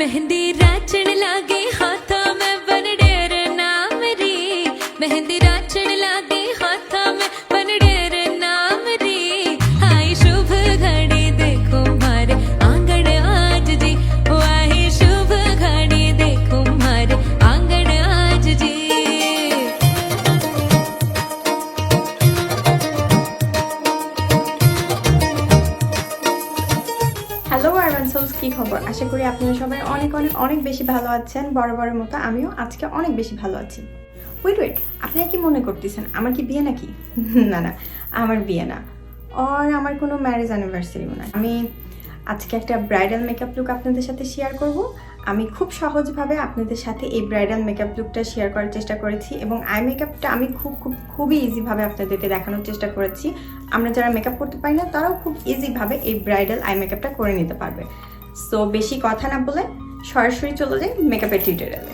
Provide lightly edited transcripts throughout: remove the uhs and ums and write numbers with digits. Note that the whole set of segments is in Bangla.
मेहंदी राचण लागे हाथा में बन डेर नाम रे मेहंदी राचण लागे हाथा में बन डेर नाम रे आई शुभ घड़ी देखो मारे आंगन आज जी ओ आई शुभ घड़ी देखो मारे आंगन आज जी হ্যালো অ্যাডভান্সস কি খবর আশা করি আপনারা সবাই অনেক অনেক অনেক বেশি ভালো আছেন বরাবরের মতো আমিও আজকে অনেক বেশি ভালো আছি ওয়েট আপনারা কি মনে করতেছেন আমার কি বিয়ে নাকি না না আমার বিয়ে না আর আমার কোনো ম্যারেজ অ্যানিভার্সারিও না আমি আজকে একটা ব্রাইডাল মেকআপ লুক আপনাদের সাথে শেয়ার করব আমি খুব সহজভাবে আপনাদের সাথে এই ব্রাইডাল মেকআপ লুকটা শেয়ার করার চেষ্টা করেছি এবং আই মেকআপটা আমি খুবই ইজিভাবে আপনাদেরকে দেখানোর চেষ্টা করেছি আমরা যারা মেকআপ করতে পারি না তারাও খুব ইজিভাবে এই ব্রাইডাল আই মেকআপটা করে নিতে পারবে সো বেশি কথা না বলে সরাসরি চলে যাই মেকআপের টিউটোরিয়ালে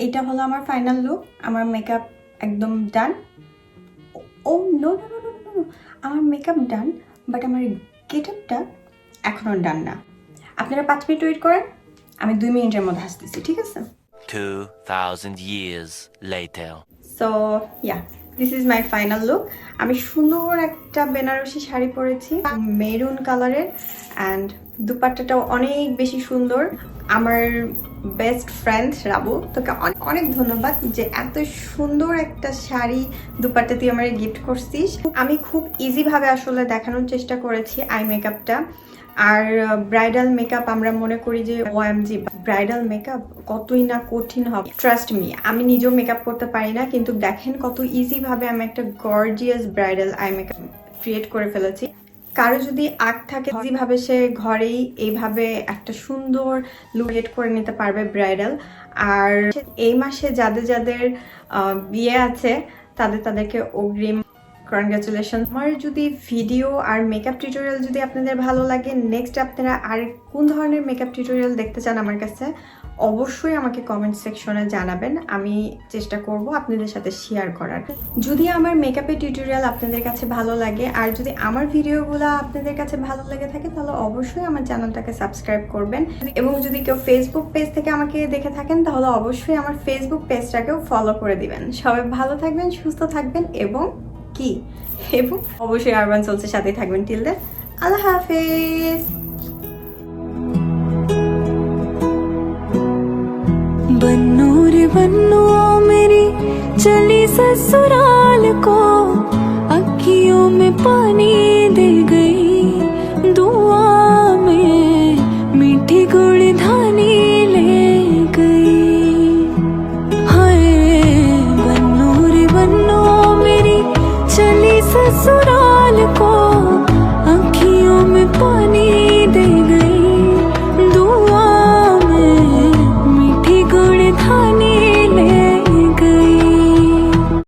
এটা হলো আমার ফাইনাল লুক। আমার মেকআপ একদম done. Oh no no no no no, আমার মেকআপ ডান, বাট আমার গেটআপটা এখনো ডান না। আপনারা 5 মিনিট ওয়েট করেন, আমি 2 মিনিটের মধ্যে আসতেছি, ঠিক আছে? 2000 years later. So yeah, this is my final look. আমি সুন্দর একটা বেনারসি শাড়ি পরেছি মেরুন কালারের, অ্যান্ড দুপাট্টাটাও অনেক বেশি সুন্দর। আমার বেস্ট ফ্রেন্ড রাবু, তোকে অনেক ধন্যবাদ যে এত সুন্দর একটা শাড়ি দুপাট্টা তুই আমার গিফট করছিস। আমি খুব ইজিভাবে আসলে দেখানোর চেষ্টা করেছি আই মেকআপটা। আর ব্রাইডাল মেকআপ আমরা মনে করি যে ওএমজি ব্রাইডাল মেকআপ কতই না কঠিন হবে। ট্রাস্ট মি, আমি নিজেও মেকআপ করতে পারি না, কিন্তু দেখেন কত ইজিভাবে আমি একটা gorgeous bridal eye makeup create করে ফেলেছি। কারো যদি আগ থাকে যেভাবে সে ঘরেই এইভাবে একটা সুন্দর লুক ক্রিয়েট করে নিতে পারবে ব্রাইডাল। আর এই মাসে যাদের যাদের বিয়ে আছে তাদেরকে অগ্রিম কনগ্রাচুলেশন। আমার যদি ভিডিও আর মেকআপ টিউটোরিয়াল যদি আপনাদের ভালো লাগে, নেক্সট আপনারা আর কোন ধরনের মেকআপ টিউটোরিয়াল দেখতে চান আমার কাছে, অবশ্যই আমাকে কমেন্ট সেকশনে জানাবেন। আমি চেষ্টা করব আপনাদের সাথে শেয়ার করার। যদি আমার মেকআপের টিউটোরিয়াল আপনাদের কাছে ভালো লাগে আর যদি আমার ভিডিওগুলো আপনাদের কাছে ভালো লেগে থাকে, তাহলে অবশ্যই আমার চ্যানেলটাকে সাবস্ক্রাইব করবেন। এবং যদি কেউ ফেসবুক পেজ থেকে আমাকে দেখে থাকেন, তাহলে অবশ্যই আমার ফেসবুক পেজটাকেও ফলো করে দিবেন। সবাই ভালো থাকবেন, সুস্থ থাকবেন এবং অবশ্যই আরবান সোলসের সাথেই থাকবেন। টিল দেন, আল্লাহ হাফেজ। बन्नो रे बन्नो मेरी चली ससुराल को, अखियों में पानी दे गई, दुआ में मीठी गुड़ धानी ले गई। हाय बन्नो रे बन्नो मेरी चली ससुराल